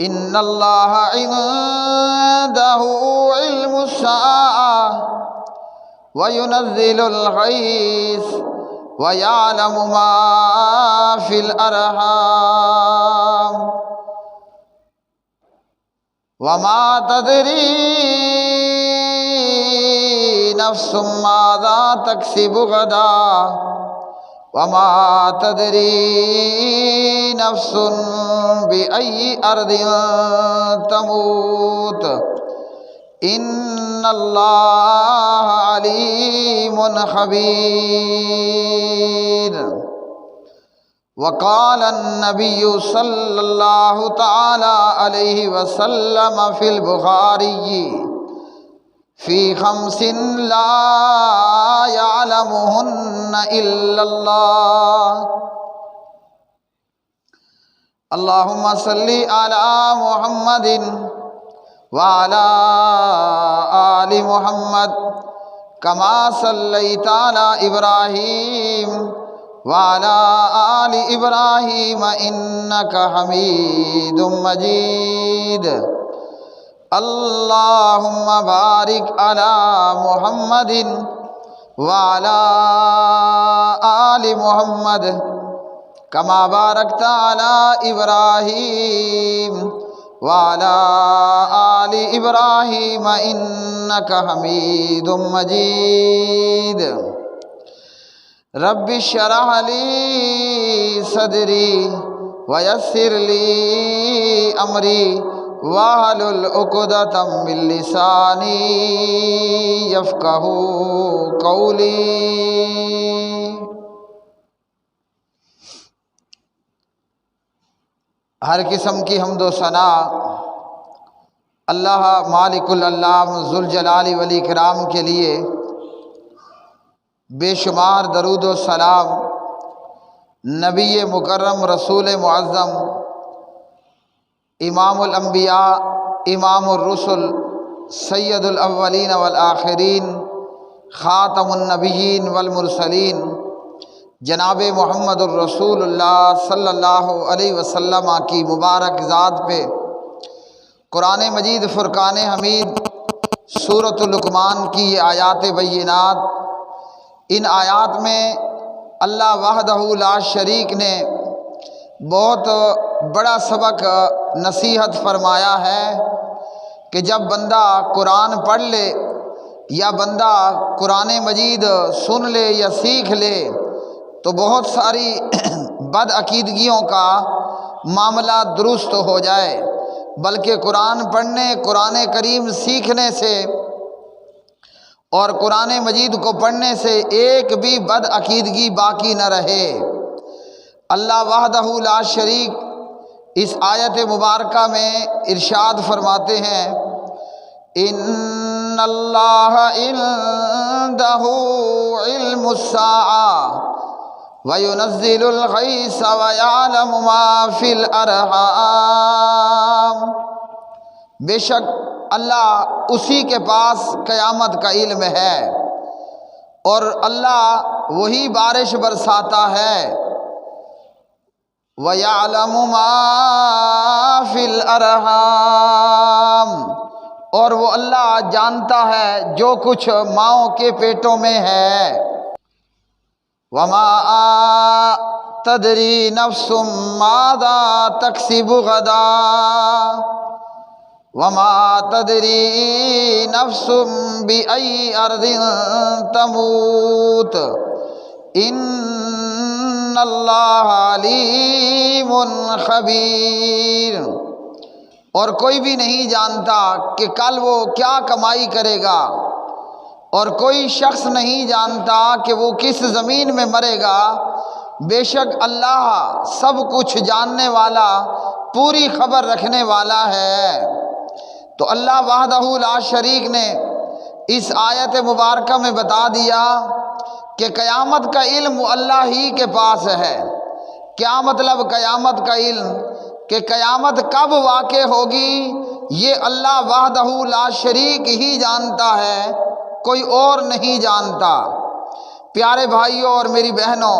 ان اللہ عنده علم الساعة وينزل الغیث ويعلم ما في الأرحام وما تدری نفس ماذا تکسب غدا وما تدری نفس بأي أرض تموت ان اللہ علیم خبیر۔ وقال النبی صلی اللہ تعالی علیہ وسلم فی البخاری فی خمس لا یعلمہن الا اللہ۔ اللہم صلی علی محمد وعلى آل محمد كما صليت على إبراهيم وعلى آل إبراهيم إنك حميد مجيد۔ اللهم بارك على محمد وعلى آل محمد كما باركت على إبراهيم وعلى آل إبراهيم إنك حميد مجيد۔ رب اشرح لي صدري ويسر لي أمري واحلل عقدة من لساني يفقهوا قولي۔ ہر قسم کی حمد و ثنا اللہ مالک الالام ذوالجلال والاکرام کے لیے، بے شمار درود و سلام نبی مکرم رسول معظم امام الانبیاء امام الرسل سید الاولین والآخرین خاتم النبیین والمرسلین جناب محمد الرسول اللہ صلی اللہ علیہ وسلم کی مبارک ذات پہ قرآن مجید فرقان حمید سورۃ لقمان کی یہ آیات بینات، ان آیات میں اللہ وحدہ لا شریک نے بہت بڑا سبق نصیحت فرمایا ہے کہ جب بندہ قرآن پڑھ لے یا بندہ قرآن مجید سن لے یا سیکھ لے تو بہت ساری بد عقیدگیوں کا معاملہ درست ہو جائے، بلکہ قرآن پڑھنے، قرآن کریم سیکھنے سے اور قرآن مجید کو پڑھنے سے ایک بھی بد عقیدگی باقی نہ رہے۔ اللہ وحدہ لا شریک اس آیت مبارکہ میں ارشاد فرماتے ہیں ان اللہ عنده علم الساعة وَيُنَزِّلُ الْغَيْثَ وَيَعْلَمُ مَا فِي الْأَرْحَامِ۔ بے شک اللہ اسی کے پاس قیامت کا علم ہے اور اللہ وہی بارش برساتا ہے۔ وَيَعْلَمُ مَا فِي الْأَرْحَامِ، اور وہ اللہ جانتا ہے جو کچھ ماؤں کے پیٹوں میں ہے۔ وما تدری نفس ماذا تکسب غدا وما تدری نفس بأي أرض تموت ان اللہ علیم خبیر۔ اور کوئی بھی نہیں جانتا کہ کل وہ کیا کمائی کرے گا، اور کوئی شخص نہیں جانتا کہ وہ کس زمین میں مرے گا۔ بے شک اللہ سب کچھ جاننے والا، پوری خبر رکھنے والا ہے۔ تو اللہ وحدہ لا شریک نے اس آیت مبارکہ میں بتا دیا کہ قیامت کا علم اللہ ہی کے پاس ہے۔ کیا مطلب قیامت کا علم؟ کہ قیامت کب واقع ہوگی یہ اللہ وحدہ لا شریک ہی جانتا ہے، کوئی اور نہیں جانتا۔ پیارے بھائیوں اور میری بہنوں،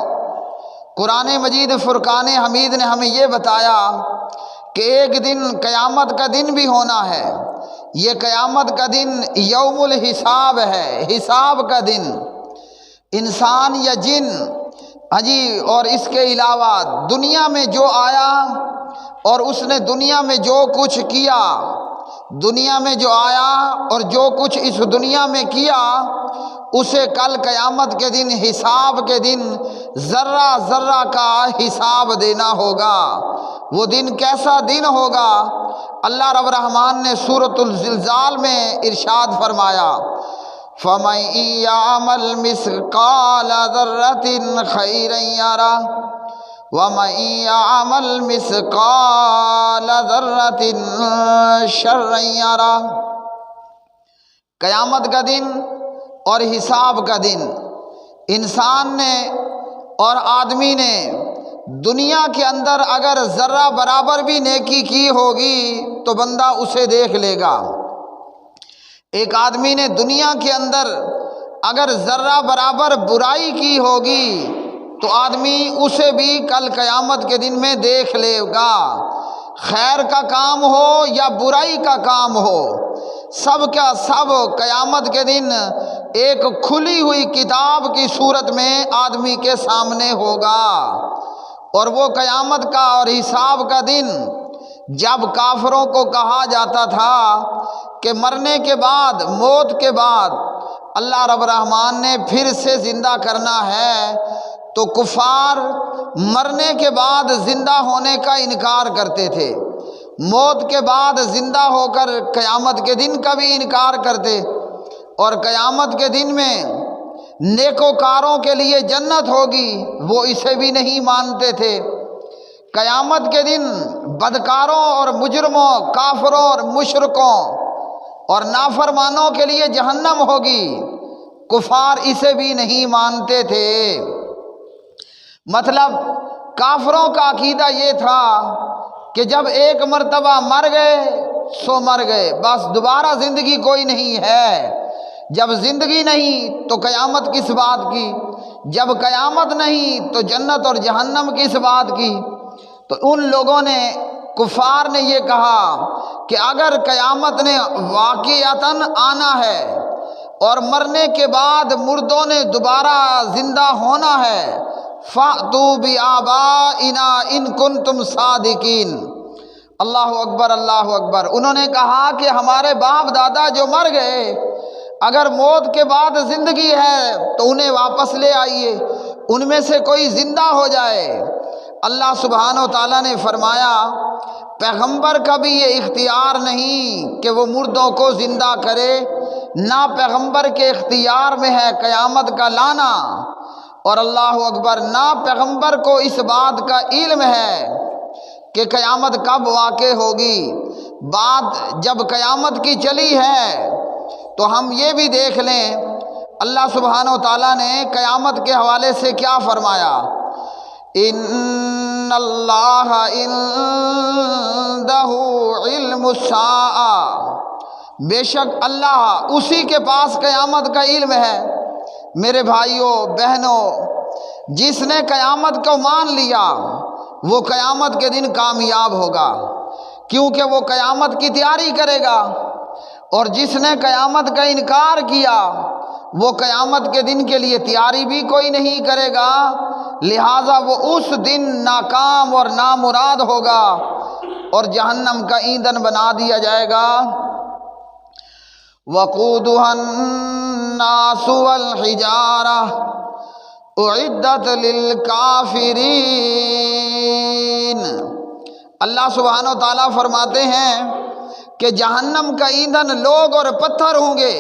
قرآن مجید فرقان حمید نے ہمیں یہ بتایا کہ ایک دن قیامت کا دن بھی ہونا ہے۔ یہ قیامت کا دن یوم الحساب ہے، حساب کا دن۔ انسان یا جن اور اس کے علاوہ دنیا میں جو آیا اور اس نے دنیا میں جو کچھ کیا، دنیا میں جو آیا اور جو کچھ اس دنیا میں کیا، اسے کل قیامت کے دن، حساب کے دن، ذرہ ذرہ کا حساب دینا ہوگا۔ وہ دن کیسا دن ہوگا؟ اللہ رب الرحمن نے سورۃ الزلزال میں ارشاد فرمایا، فَمَن يَعْمَلْ مِثْقَالَ ذَرَّةٍ خَيْرًا يَرَهُ وَمَن يَعْمَلْ مِثْقَالَ ذَرَّةٍ شَرًّا يَرَهُ۔ قیامت کا دن اور حساب کا دن، انسان نے اور آدمی نے دنیا کے اندر اگر ذرہ برابر بھی نیکی کی ہوگی تو بندہ اسے دیکھ لے گا۔ ایک آدمی نے دنیا کے اندر اگر ذرہ برابر برائی کی ہوگی تو آدمی اسے بھی کل قیامت کے دن میں دیکھ لے گا۔ خیر کا کام ہو یا برائی کا کام ہو، سب کا سب قیامت کے دن ایک کھلی ہوئی کتاب کی صورت میں آدمی کے سامنے ہوگا۔ اور وہ قیامت کا اور حساب کا دن، جب کافروں کو کہا جاتا تھا کہ مرنے کے بعد، موت کے بعد اللہ رب الرحمن نے پھر سے زندہ کرنا ہے، تو کفار مرنے کے بعد زندہ ہونے کا انکار کرتے تھے، موت کے بعد زندہ ہو کر قیامت کے دن کا بھی انکار کرتے، اور قیامت کے دن میں نیکوکاروں کے لیے جنت ہوگی، وہ اسے بھی نہیں مانتے تھے۔ قیامت کے دن بدکاروں اور مجرموں، کافروں اور مشرکوں اور نافرمانوں کے لیے جہنم ہوگی، کفار اسے بھی نہیں مانتے تھے۔ مطلب کافروں کا عقیدہ یہ تھا کہ جب ایک مرتبہ مر گئے سو مر گئے، بس دوبارہ زندگی کوئی نہیں ہے۔ جب زندگی نہیں تو قیامت کس بات کی، جب قیامت نہیں تو جنت اور جہنم کس بات کی۔ تو ان لوگوں نے، کفار نے یہ کہا کہ اگر قیامت نے واقعتاً آنا ہے اور مرنے کے بعد مردوں نے دوبارہ زندہ ہونا ہے، فَأْتُوا بِآبَائِنَا إِن كُنتُمْ صَادِقِينَ۔ اللہ اکبر، اللہ اکبر۔ انہوں نے کہا کہ ہمارے باپ دادا جو مر گئے، اگر موت کے بعد زندگی ہے تو انہیں واپس لے آئیے، ان میں سے کوئی زندہ ہو جائے۔ اللہ سبحانہ و تعالیٰ نے فرمایا، پیغمبر کا بھی یہ اختیار نہیں کہ وہ مردوں کو زندہ کرے، نہ پیغمبر کے اختیار میں ہے قیامت کا لانا، اور اللہ اکبر، نہ پیغمبر کو اس بات کا علم ہے کہ قیامت کب واقع ہوگی۔ بات جب قیامت کی چلی ہے تو ہم یہ بھی دیکھ لیں، اللہ سبحانہ و تعالیٰ نے قیامت کے حوالے سے کیا فرمایا، ان اللہ عندہ علم الساعہ، بے شک اللہ، اسی کے پاس قیامت کا علم ہے۔ میرے بھائیوں بہنوں، جس نے قیامت کو مان لیا وہ قیامت کے دن کامیاب ہوگا، کیونکہ وہ قیامت کی تیاری کرے گا، اور جس نے قیامت کا انکار کیا وہ قیامت کے دن کے لیے تیاری بھی کوئی نہیں کرے گا، لہٰذا وہ اس دن ناکام اور نامراد ہوگا اور جہنم کا ایندھن بنا دیا جائے گا۔ وقودها الناس والحجارہ اعدت للکافرین۔ اللہ سبحانہ و تعالیٰ فرماتے ہیں کہ جہنم کا ایندھن لوگ اور پتھر ہوں گے،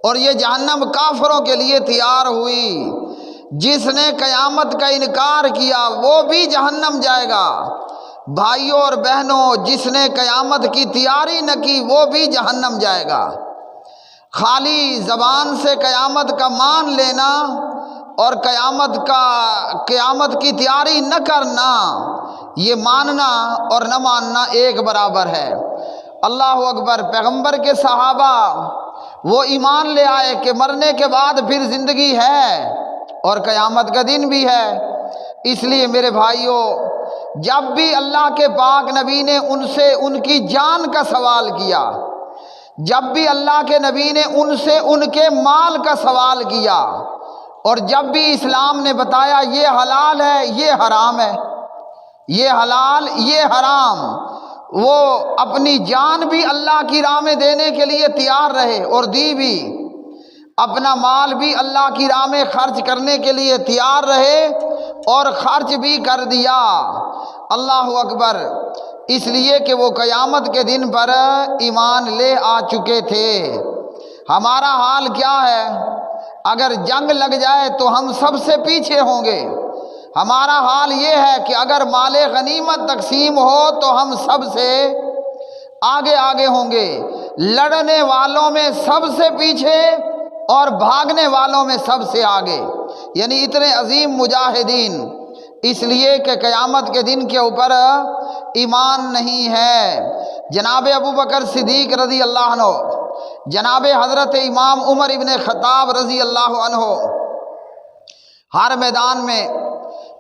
اور یہ جہنم کافروں کے لیے تیار ہوئی۔ جس نے قیامت کا انکار کیا وہ بھی جہنم جائے گا۔ بھائیوں اور بہنوں، جس نے قیامت کی تیاری نہ کی وہ بھی جہنم جائے گا۔ خالی زبان سے قیامت کا مان لینا اور قیامت کی تیاری نہ کرنا، یہ ماننا اور نہ ماننا ایک برابر ہے۔ اللہ اکبر۔ پیغمبر کے صحابہ وہ ایمان لے آئے کہ مرنے کے بعد پھر زندگی ہے اور قیامت کا دن بھی ہے۔ اس لیے میرے بھائیوں، جب بھی اللہ کے پاک نبی نے ان سے ان کی جان کا سوال کیا، جب بھی اللہ کے نبی نے ان سے ان کے مال کا سوال کیا، اور جب بھی اسلام نے بتایا یہ حلال ہے یہ حرام ہے، یہ حلال یہ حرام، وہ اپنی جان بھی اللہ کی راہ میں دینے کے لیے تیار رہے اور دی بھی، اپنا مال بھی اللہ کی راہ میں خرچ کرنے کے لیے تیار رہے اور خرچ بھی کر دیا۔ اللہ اکبر، اس لیے کہ وہ قیامت کے دن پر ایمان لے آ چکے تھے۔ ہمارا حال کیا ہے؟ اگر جنگ لگ جائے تو ہم سب سے پیچھے ہوں گے۔ ہمارا حال یہ ہے کہ اگر مال غنیمت تقسیم ہو تو ہم سب سے آگے آگے ہوں گے، لڑنے والوں میں سب سے پیچھے اور بھاگنے والوں میں سب سے آگے، یعنی اتنے عظیم مجاہدین، اس لیے کہ قیامت کے دن کے اوپر ایمان نہیں ہے۔ جناب ابو بکر صدیق رضی اللہ عنہ، جناب حضرت امام عمر ابن خطاب رضی اللہ عنہ ہر میدان میں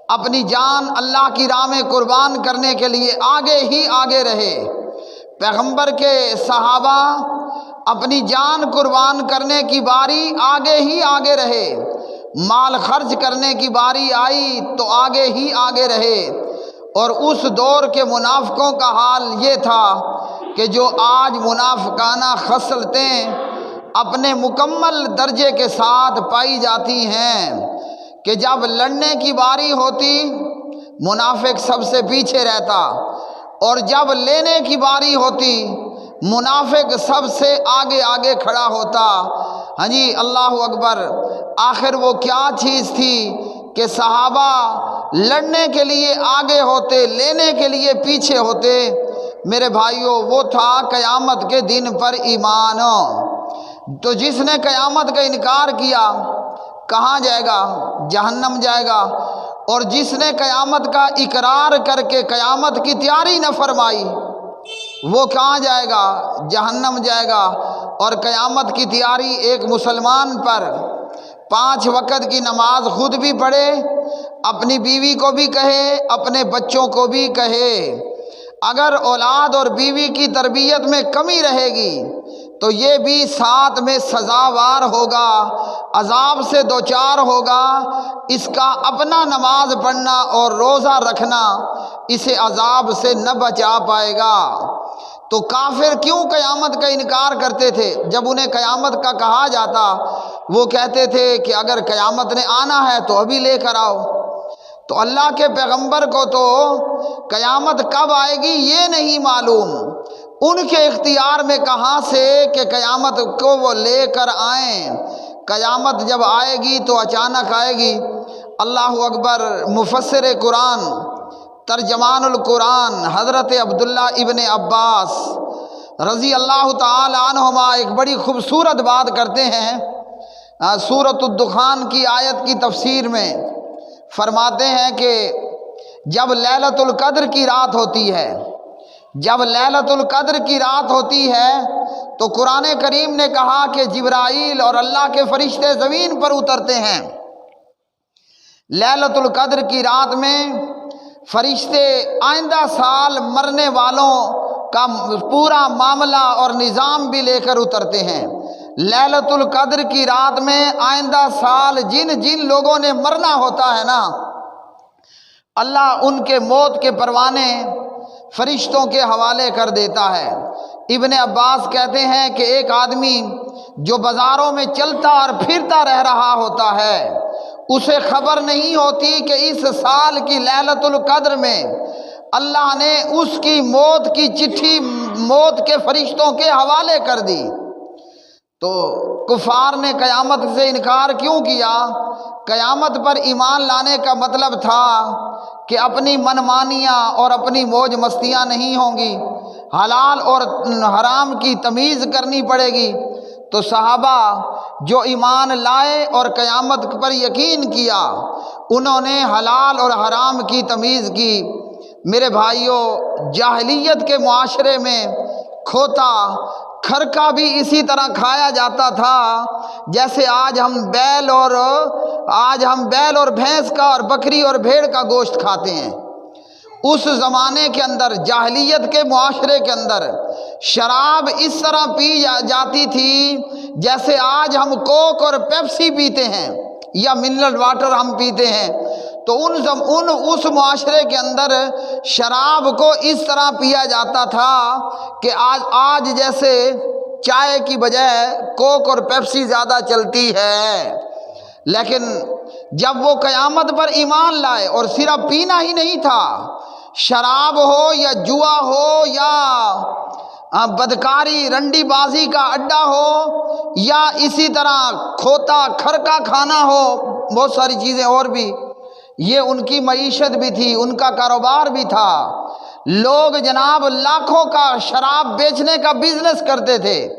اپنی جان اللہ کی راہ میں قربان کرنے کے لیے آگے ہی آگے رہے۔ پیغمبر کے صحابہ اپنی جان قربان کرنے کی باری آگے ہی آگے رہے، مال خرچ کرنے کی باری آئی تو آگے ہی آگے رہے۔ اور اس دور کے منافقوں کا حال یہ تھا کہ جو آج منافقانہ خصلتیں اپنے مکمل درجے کے ساتھ پائی جاتی ہیں کہ جب لڑنے کی باری ہوتی منافق سب سے پیچھے رہتا، اور جب لینے کی باری ہوتی منافق سب سے آگے آگے کھڑا ہوتا۔ ہاں جی، اللہ اکبر۔ آخر وہ کیا چیز تھی کہ صحابہ لڑنے کے لیے آگے ہوتے، لینے کے لیے پیچھے ہوتے؟ میرے بھائیوں، وہ تھا قیامت کے دن پر ایمان۔ تو جس نے قیامت کا انکار کیا کہاں جائے گا؟ جہنم جائے گا۔ اور جس نے قیامت کا اقرار کر کے قیامت کی تیاری نہ فرمائی وہ کہاں جائے گا؟ جہنم جائے گا۔ اور قیامت کی تیاری ایک مسلمان پر 5 وقت کی نماز خود بھی پڑھے، اپنی بیوی کو بھی کہے، اپنے بچوں کو بھی کہے۔ اگر اولاد اور بیوی کی تربیت میں کمی رہے گی تو یہ بھی ساتھ میں سزاوار ہوگا، عذاب سے دوچار ہوگا۔ اس کا اپنا نماز پڑھنا اور روزہ رکھنا اسے عذاب سے نہ بچا پائے گا۔ تو کافر کیوں قیامت کا انکار کرتے تھے؟ جب انہیں قیامت کا کہا جاتا وہ کہتے تھے کہ اگر قیامت نے آنا ہے تو ابھی لے کر آؤ۔ تو اللہ کے پیغمبر کو تو قیامت کب آئے گی یہ نہیں معلوم، ان کے اختیار میں کہاں سے کہ قیامت کو وہ لے کر آئیں۔ قیامت جب آئے گی تو اچانک آئے گی۔ اللہ اکبر۔ مفسر قرآن، ترجمان القرآن حضرت عبداللہ ابن عباس رضی اللہ تعالی عنہما ایک بڑی خوبصورت بات کرتے ہیں۔ سورۃ الدخان کی آیت کی تفسیر میں فرماتے ہیں کہ جب لیلۃ القدر کی رات ہوتی ہے، جب لیلۃ القدر کی رات ہوتی ہے تو قرآن کریم نے کہا کہ جبرائیل اور اللہ کے فرشتے زمین پر اترتے ہیں۔ لیلۃ القدر کی رات میں فرشتے آئندہ سال مرنے والوں کا پورا معاملہ اور نظام بھی لے کر اترتے ہیں۔ لیلۃ القدر کی رات میں آئندہ سال جن جن لوگوں نے مرنا ہوتا ہے نا، اللہ ان کے موت کے پروانے فرشتوں کے حوالے کر دیتا ہے۔ ابن عباس کہتے ہیں کہ ایک آدمی جو بازاروں میں چلتا اور پھرتا رہ رہا ہوتا ہے اسے خبر نہیں ہوتی کہ اس سال کی لیلۃ القدر میں اللہ نے اس کی موت کی چٹھی موت کے فرشتوں کے حوالے کر دی۔ تو کفار نے قیامت سے انکار کیوں کیا؟ قیامت پر ایمان لانے کا مطلب تھا کہ اپنی منمانیاں اور اپنی موج مستیاں نہیں ہوں گی، حلال اور حرام کی تمیز کرنی پڑے گی۔ تو صحابہ جو ایمان لائے اور قیامت پر یقین کیا انہوں نے حلال اور حرام کی تمیز کی۔ میرے بھائیوں، جاہلیت کے معاشرے میں کھوتا کھرکا بھی اسی طرح کھایا جاتا تھا جیسے آج ہم بیل اور بھینس کا اور بکری اور بھیڑ کا گوشت کھاتے ہیں۔ اس زمانے کے اندر، جاہلیت کے معاشرے کے اندر شراب اس طرح پی جاتی تھی جیسے آج ہم کوک اور پیپسی پیتے ہیں یا منرل واٹر ہم پیتے ہیں۔ تو اس معاشرے کے اندر شراب کو اس طرح پیا جاتا تھا کہ آج جیسے چائے کی بجائے کوک اور پیپسی زیادہ چلتی ہے۔ لیکن جب وہ قیامت پر ایمان لائے، اور صرف پینا ہی نہیں تھا، شراب ہو یا جوا ہو یا بدکاری رنڈی بازی کا اڈا ہو یا اسی طرح کھوتا کھرکا کھانا ہو، بہت ساری چیزیں اور بھی، یہ ان کی معیشت بھی تھی، ان کا کاروبار بھی تھا۔ لوگ جناب لاکھوں کا شراب بیچنے کا بزنس کرتے تھے،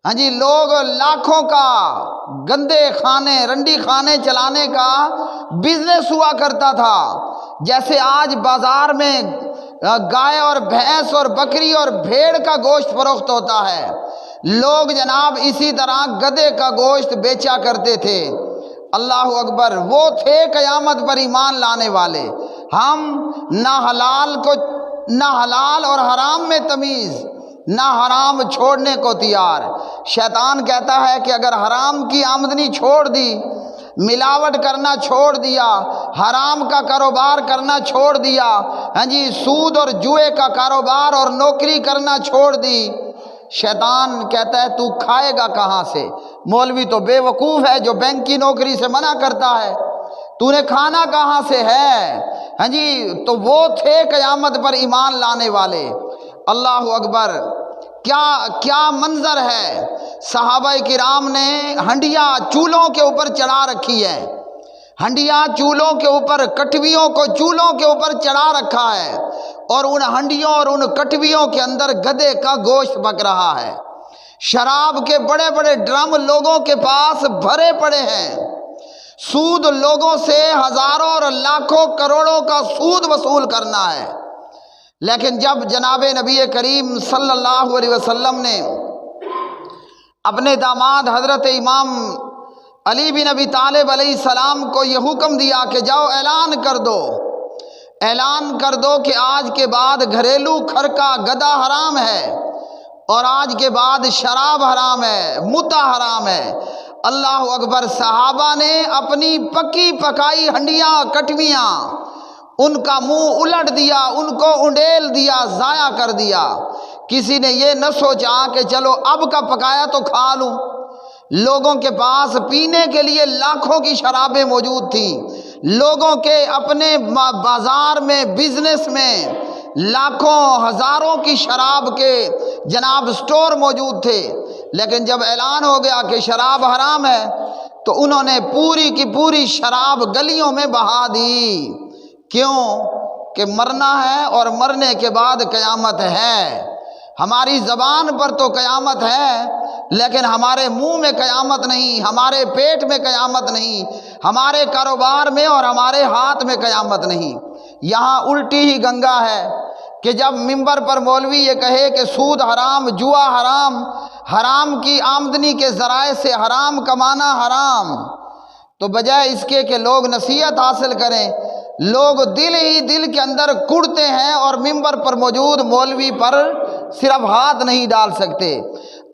ہاں جی، لوگ لاکھوں کا گندے کھانے رنڈی کھانے چلانے کا بزنس ہوا کرتا تھا۔ جیسے آج بازار میں گائے اور بھینس اور بکری اور بھیڑ کا گوشت فروخت ہوتا ہے، لوگ جناب اسی طرح گدھے کا گوشت بیچا کرتے تھے۔ اللہ اکبر، وہ تھے قیامت پر ایمان لانے والے۔ ہم نہ حلال اور حرام میں تمیز، نہ حرام چھوڑنے کو تیار۔ شیطان کہتا ہے کہ اگر حرام کی آمدنی چھوڑ دی، ملاوٹ کرنا چھوڑ دیا، حرام کا کاروبار کرنا چھوڑ دیا، ہاں جی، سود اور جوئے کا کاروبار اور نوکری کرنا چھوڑ دی، شیطان کہتا ہے تو کھائے گا کہاں سے؟ مولوی تو بے وقوف ہے جو بینک کی نوکری سے منع کرتا ہے، تو نے کھانا کہاں سے ہے؟ ہاں جی، تو وہ تھے قیامت پر ایمان لانے والے۔ اللہ اکبر، کیا منظر ہے! صحابہ کرام نے ہنڈیاں چولہوں کے اوپر چڑھا رکھی ہے، ہنڈیاں چولہوں کے اوپر، کٹویوں کو چولہوں کے اوپر چڑھا رکھا ہے، اور ان ہنڈیوں اور ان کٹویوں کے اندر گدھے کا گوشت پک رہا ہے۔ شراب کے بڑے بڑے ڈرم لوگوں کے پاس بھرے پڑے ہیں، سود لوگوں سے ہزاروں اور لاکھوں کروڑوں کا سود وصول کرنا ہے۔ لیکن جب جناب نبی کریم صلی اللہ علیہ وسلم نے اپنے داماد حضرت امام علی بن ابی طالب علیہ السلام کو یہ حکم دیا کہ جاؤ اعلان کر دو کہ آج کے بعد گھریلو کھرکا گدا حرام ہے، اور آج کے بعد شراب حرام ہے، متع حرام ہے۔ اللہ اکبر، صحابہ نے اپنی پکی پکائی ہنڈیاں کٹویاں ان کا منہ الٹ دیا، ان کو انڈیل دیا، ضائع کر دیا۔ کسی نے یہ نہ سوچا کہ چلو اب کا پکایا تو کھا لوں۔ لوگوں کے پاس پینے کے لیے لاکھوں کی شرابیں موجود تھیں، لوگوں کے اپنے بازار میں بزنس میں لاکھوں ہزاروں کی شراب کے جناب سٹور موجود تھے، لیکن جب اعلان ہو گیا کہ شراب حرام ہے تو انہوں نے پوری کی پوری شراب گلیوں میں بہا دی۔ کیوں؟ کہ مرنا ہے، اور مرنے کے بعد قیامت ہے۔ ہماری زبان پر تو قیامت ہے، لیکن ہمارے منہ میں قیامت نہیں، ہمارے پیٹ میں قیامت نہیں، ہمارے کاروبار میں اور ہمارے ہاتھ میں قیامت نہیں۔ یہاں الٹی ہی گنگا ہے کہ جب منبر پر مولوی یہ کہے کہ سود حرام، جوا حرام، حرام کی آمدنی کے ذرائع سے حرام کمانا حرام، تو بجائے اس کے کہ لوگ نصیحت حاصل کریں، لوگ دل ہی دل کے اندر کڑتے ہیں، اور منبر پر موجود مولوی پر صرف ہاتھ نہیں ڈال سکتے۔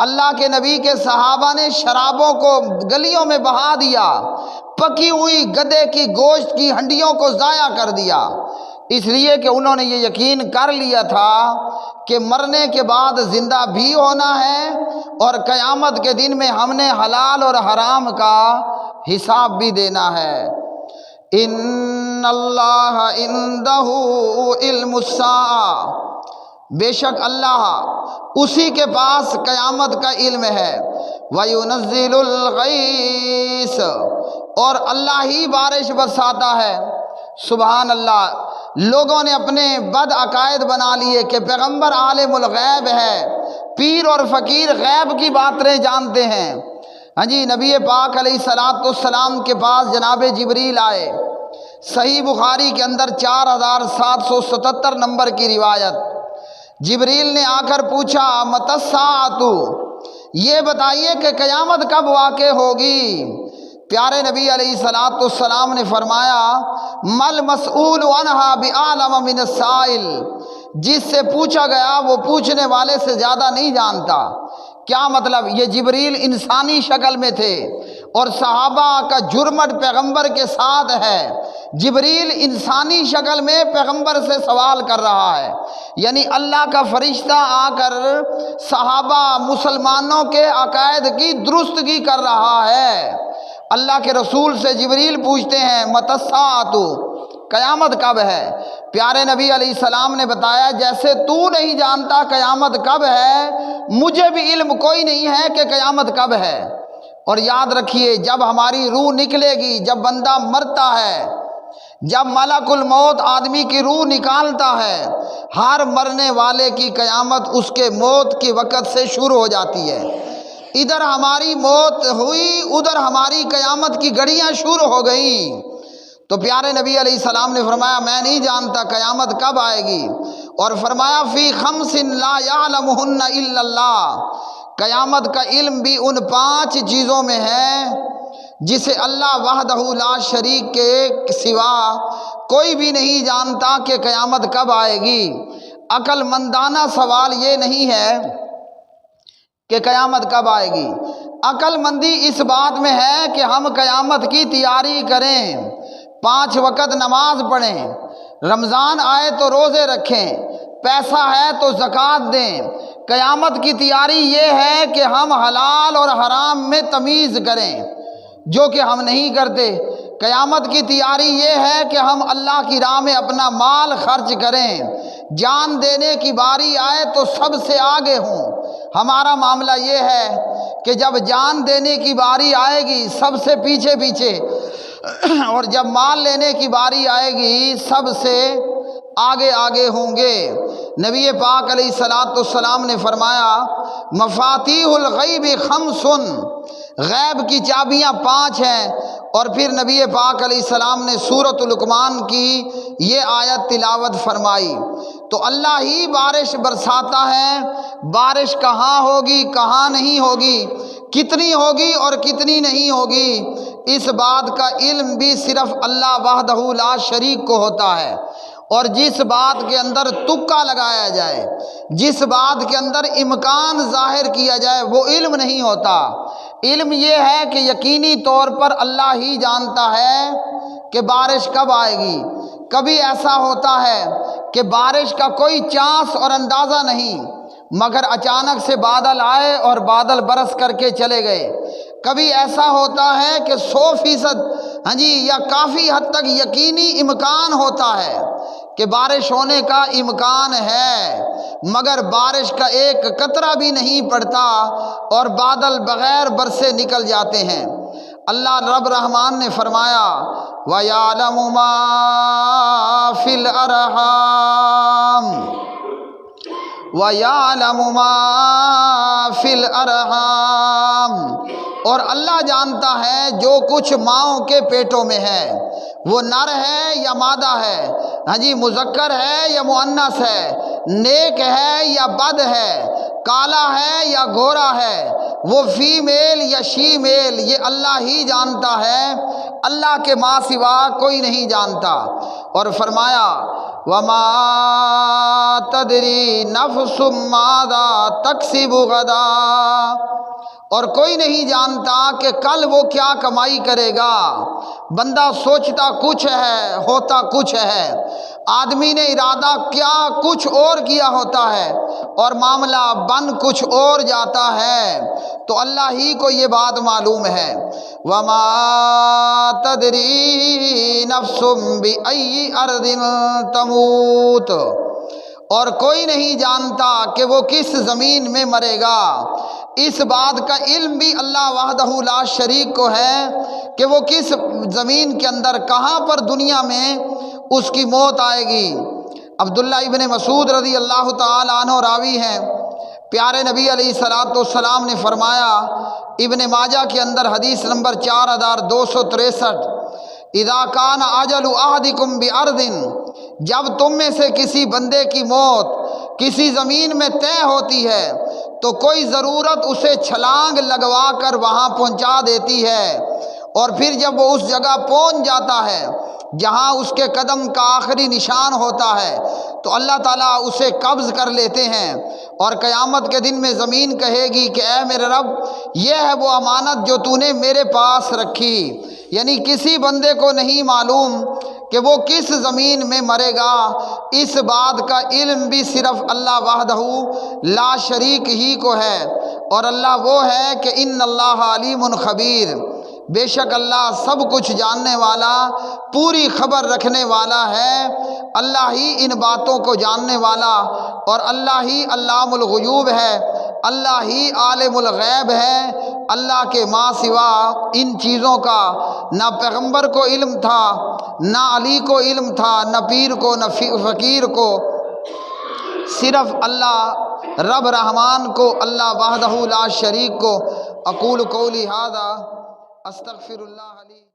اللہ کے نبی کے صحابہ نے شرابوں کو گلیوں میں بہا دیا، پکی ہوئی گدھے کی گوشت کی ہنڈیوں کو ضائع کر دیا، اس لیے کہ انہوں نے یہ یقین کر لیا تھا کہ مرنے کے بعد زندہ بھی ہونا ہے، اور قیامت کے دن میں ہم نے حلال اور حرام کا حساب بھی دینا ہے۔ ان اللہ عندہ علم الساعہ، بے شک اللہ اسی کے پاس قیامت کا علم ہے۔ وَيُنَزِّلُ الْغَيْثَ، اور اللہ ہی بارش برساتا ہے۔ سبحان اللہ، لوگوں نے اپنے بد عقائد بنا لیے کہ پیغمبر عالم الغیب ہے، پیر اور فقیر غیب کی باتیں جانتے ہیں۔ ہاں جی، نبی پاک علیہ السلام کے پاس جناب جبریل آئے، صحیح بخاری کے اندر 4777 نمبر کی روایت۔ جبریل نے آ کر پوچھا متی الساعۃ، یہ بتائیے کہ قیامت کب واقع ہوگی؟ پیارے نبی علیہ الصلوۃ والسلام نے فرمایا مل مسئول عنہا بعالم من السائل، جس سے پوچھا گیا وہ پوچھنے والے سے زیادہ نہیں جانتا۔ کیا مطلب؟ یہ جبریل انسانی شکل میں تھے اور صحابہ کا جرمٹ پیغمبر کے ساتھ ہے۔ جبریل انسانی شکل میں پیغمبر سے سوال کر رہا ہے، یعنی اللہ کا فرشتہ آ کر صحابہ مسلمانوں کے عقائد کی درستگی کر رہا ہے۔ اللہ کے رسول سے جبریل پوچھتے ہیں متی الساعۃ، قیامت کب ہے؟ پیارے نبی علیہ السلام نے بتایا جیسے تو نہیں جانتا قیامت کب ہے، مجھے بھی علم کوئی نہیں ہے کہ قیامت کب ہے۔ اور یاد رکھیے جب ہماری روح نکلے گی، جب بندہ مرتا ہے، جب ملک الموت آدمی کی روح نکالتا ہے، ہر مرنے والے کی قیامت اس کے موت کے وقت سے شروع ہو جاتی ہے۔ ادھر ہماری موت ہوئی، ادھر ہماری قیامت کی گھڑیاں شروع ہو گئیں۔ تو پیارے نبی علیہ السلام نے فرمایا میں نہیں جانتا قیامت کب آئے گی، اور فرمایا فی خمس لا یعلمہن الا اللہ، قیامت کا علم بھی ان 5 چیزوں میں ہے جسے اللہ وحدہ لا شریک کے سوا کوئی بھی نہیں جانتا کہ قیامت کب آئے گی۔ عقل مندانہ سوال یہ نہیں ہے کہ قیامت کب آئے گی، عقل مندی اس بات میں ہے کہ ہم قیامت کی تیاری کریں، 5 وقت نماز پڑھیں، رمضان آئے تو روزے رکھیں، پیسہ ہے تو زکوٰۃ دیں۔ قیامت کی تیاری یہ ہے کہ ہم حلال اور حرام میں تمیز کریں، جو کہ ہم نہیں کرتے۔ قیامت کی تیاری یہ ہے کہ ہم اللہ کی راہ میں اپنا مال خرچ کریں، جان دینے کی باری آئے تو سب سے آگے ہوں۔ ہمارا معاملہ یہ ہے کہ جب جان دینے کی باری آئے گی سب سے پیچھے پیچھے، اور جب مال لینے کی باری آئے گی سب سے آگے آگے ہوں گے۔ نبی پاک علیہ الصلوۃ والسلام نے فرمایا مفاتیح الغیب 5، غیب کی چابیاں 5 ہیں۔ اور پھر نبی پاک علیہ السلام نے سورۃ لقمان کی یہ آیت تلاوت فرمائی۔ تو اللہ ہی بارش برساتا ہے، بارش کہاں ہوگی کہاں نہیں ہوگی، کتنی ہوگی اور کتنی نہیں ہوگی، اس بات کا علم بھی صرف اللہ وحدہ لا شریک کو ہوتا ہے۔ اور جس بات کے اندر تکا لگایا جائے، جس بات کے اندر امکان ظاہر کیا جائے، وہ علم نہیں ہوتا۔ علم یہ ہے کہ یقینی طور پر اللہ ہی جانتا ہے کہ بارش کب آئے گی۔ کبھی ایسا ہوتا ہے کہ بارش کا کوئی چانس اور اندازہ نہیں، مگر اچانک سے بادل آئے اور بادل برس کر کے چلے گئے۔ کبھی ایسا ہوتا ہے کہ 100% یا کافی حد تک یقینی امکان ہوتا ہے کہ بارش ہونے کا امکان ہے، مگر بارش کا ایک قطرہ بھی نہیں پڑتا اور بادل بغیر برسے نکل جاتے ہیں۔ اللہ رب رحمان نے فرمایا وَيَعْلَمُ مَا فِي الْأَرْحَامِ وَيَعْلَمُ مَا فِي الْأَرْحَامِ، اور اللہ جانتا ہے جو کچھ ماؤں کے پیٹوں میں ہے، وہ نر ہے یا مادہ ہے، مذکر ہے یا مؤنث ہے، نیک ہے یا بد ہے، کالا ہے یا گورا ہے، وہ فیمیل یا شی میل، یہ اللہ ہی جانتا ہے، اللہ کے ماں سوا کوئی نہیں جانتا۔ اور فرمایا وَمَا تَدْرِي نَفْسٌ مَاذَا تَكْسِبُ غَدًا، اور کوئی نہیں جانتا کہ کل وہ کیا کمائی کرے گا۔ بندہ سوچتا کچھ ہے ہوتا کچھ ہے، آدمی نے ارادہ کیا کچھ اور کیا ہوتا ہے اور معاملہ بن کچھ اور جاتا ہے۔ تو اللہ ہی کو یہ بات معلوم ہے۔ وَمَا تَدْرِي نَفْسٌ بِأَيِّ أَرْضٍ تَمُوتُ، اور کوئی نہیں جانتا کہ وہ کس زمین میں مرے گا۔ اس بات کا علم بھی اللہ وحدہ لا شریک کو ہے کہ وہ کس زمین کے اندر کہاں پر دنیا میں اس کی موت آئے گی۔ عبداللہ ابن مسعود رضی اللہ تعالی عنہ راوی ہیں، پیارے نبی علیہ الصلوۃ والسلام نے فرمایا، ابن ماجہ کے اندر حدیث نمبر 4263، اذا کان اجل احدکم بارض، جب تم میں سے کسی بندے کی موت کسی زمین میں طے ہوتی ہے تو کوئی ضرورت اسے چھلانگ لگوا کر وہاں پہنچا دیتی ہے، اور پھر جب وہ اس جگہ پہنچ جاتا ہے جہاں اس کے قدم کا آخری نشان ہوتا ہے تو اللہ تعالیٰ اسے قبض کر لیتے ہیں، اور قیامت کے دن میں زمین کہے گی کہ اے میرے رب، یہ ہے وہ امانت جو تو نے میرے پاس رکھی۔ یعنی کسی بندے کو نہیں معلوم کہ وہ کس زمین میں مرے گا، اس بات کا علم بھی صرف اللہ وحدہ لا شریک ہی کو ہے، اور اللہ وہ ہے کہ ان اللہ علیم خبیر، بے شک اللہ سب کچھ جاننے والا، پوری خبر رکھنے والا ہے۔ اللہ ہی ان باتوں کو جاننے والا اور اللہ ہی علام الغیوب ہے، اللہ ہی عالم الغیب ہے۔ اللہ کے ماں سوا ان چیزوں کا نہ پیغمبر کو علم تھا، نہ علی کو علم تھا، نہ پیر کو، نہ فقیر کو، صرف اللہ رب رحمان کو، اللہ وحدہ لا شریک کو۔ اقول قولی ھذا استغفر اللہ لی۔